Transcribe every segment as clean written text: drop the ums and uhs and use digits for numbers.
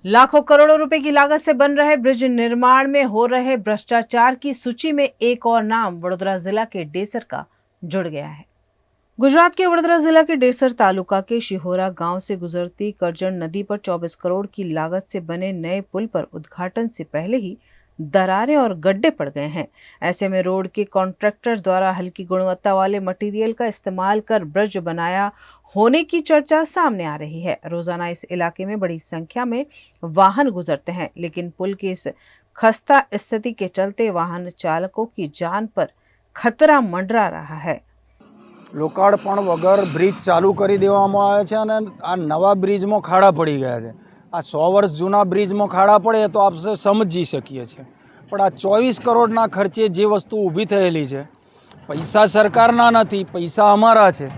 लाखों करोड़ों रुपए की लागत से बन रहे ब्रिज निर्माण में हो रहे भ्रष्टाचार की सूची में एक और नाम वडोदरा जिला के डेसर का जुड़ गया है। गुजरात के वडोदरा जिला के डेसर तालुका के शिहोरा गांव से गुजरती करजण नदी पर 24 करोड़ की लागत से बने नए पुल पर उद्घाटन से पहले ही दरारें और गड्ढे पड़ गए हैं। ऐसे में रोड के कॉन्ट्रैक्टर द्वारा हल्की गुणवत्ता वाले मटेरियल का इस्तेमाल कर ब्रिज बनाया होने की चर्चा सामने आ रही है। रोजाना इस इलाके में बड़ी संख्या में वाहन गुजरते हैं, लेकिन पुल की इस खस्ता स्थिति के चलते वाहन चालकों की जान पर खतरा मंडरा रहा है। लोकार्पण वगर ब्रिज चालू कर देवामां आवे छे अने आ नवा ब्रिज में खाड़ा पड़ी गया है। आ 100 वर्ष जूना ब्रिज में खाड़ा पड़े तो आप समझी सकीए छे, पण आ 24 करोड़ना खर्चे जे वस्तु ऊभी थयेली छे, पैसा सरकारना नथी, पैसा अमारा छे,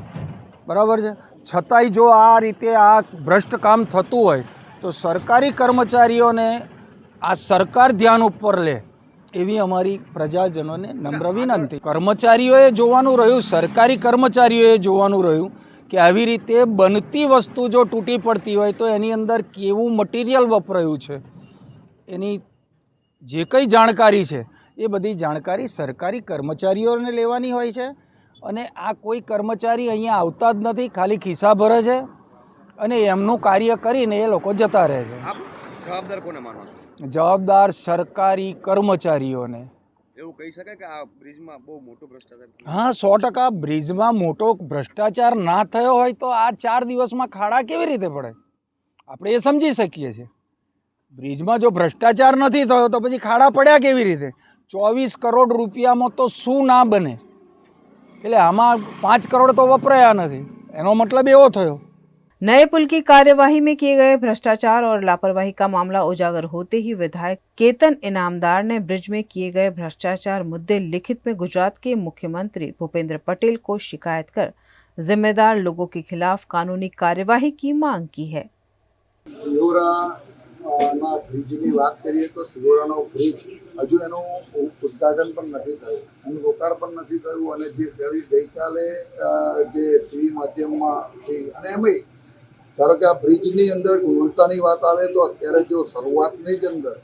बराबर है। छतांय जो आ रीते आ भ्रष्ट काम थतुं होय तो सरकारी कर्मचारीओने आ सरकार ध्यान उपर ले एवी अमारी प्रजाजनोने नम्र विनंती। कर्मचारीओए जोवानुं रह्युं, सरकारी कर्मचारीओए जोवानुं रह्युं कि आवी रीते बनती वस्तु जो तूटी पड़ती होय तो एनी अंदर केवुं मटीरियल वपरायुं छे, एनी जे कंई जाणकारी छे ए बधी जाणकारी सरकारी कर्मचारीओने लेवानी होय छे। अने आ कोई कर्मचारी अहींया आवता ज नथी, खाली खिस्सा भरे छे अने एमनुं कार्य करीने ए लोको जता रहे छे। आप जवाबदार कोने मानो छो? जवाबदार सरकारी कर्मचारीओने। એવું કહી શકાય કે આ બ્રિજમાં બહુ મોટો ભ્રષ્ટાચાર થયો? हाँ 100% ब्रिजमां मोटो भ्रष्टाचार ना थयो होय तो आ 4 दिवसमां खाड़ा केवी रीते पड़े आपणे ए समजी सकीए छीए। ब्रिजमां जो भ्रष्टाचार नहीं थयो तो पछी खाड़ा पड्या केवी रीते? 24 करोड़ रूपियामां तो शुं ना बने, એટલે આમાં 5 करोड़ तो वपराया नहीं, एनो मतलब एवो थयो। नए पुल की कार्यवाही में किए गए भ्रष्टाचार और लापरवाही का मामला उजागर होते ही विधायक केतन इनामदार ने ब्रिज में किए गए भ्रष्टाचार मुद्दे लिखित में गुजरात के मुख्यमंत्री भूपेंद्र पटेल को शिकायत कर जिम्मेदार लोगों के खिलाफ कानूनी कार्यवाही की मांग की है। ब्रिजनी बात करिए तो सिगोरानो ब्रिज हजू एनु उद्घाटन पण नथी थयुं, एनु लोकार्पण नथी थयुं अने जे गईकाले जे टीवी माध्यममांथी अने एमांय धारो के आ ब्रिजनी अंदर गुणवत्तानी वात आवे तो अत्यारे जो शरूआतनी ज अंदर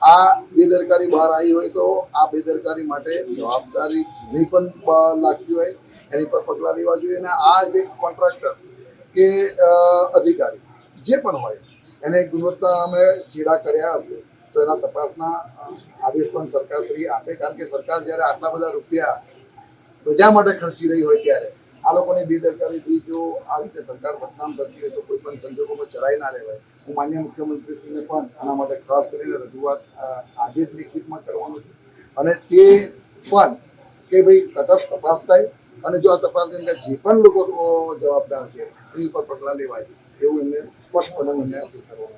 आ बेदरकारी बहार आई होय तो आ बेदरकारी माटे जवाबदारी जेनी पण लागती होय एनी पर पगलां लेवा जोईए अने आ जे कॉन्ट्राक्टर के अधिकारी जे पण होय एने गुणवत्ता अमे छेड़ा कर्या हशे तो एना तपासना आदेश पण सरकारश्री आपे, कारण के सरकार ज्यारे आटला बधा रुपिया प्रजा माटे खर्ची रही होय त्यारे आ लोकोनी बेदरकारीथी जो आ रीते सरकार बदनाम करती होय तो कोई पण संजोगोमां चराई ना रहेवाय। हूँ माननीय मुख्यमंत्रीश्रीने पण आना माटे खास करीने रजूआत आजे ज लिखितमां करवानो छे अने ते पण के भाई तटस्थ तपास थाय अने जो आ तपासनी अंदर जे पण लोको जवाबदार छे एनी पर पगलां लेवाय एवुं एमणे स्पष्टपणे મને આપી કરવાનું।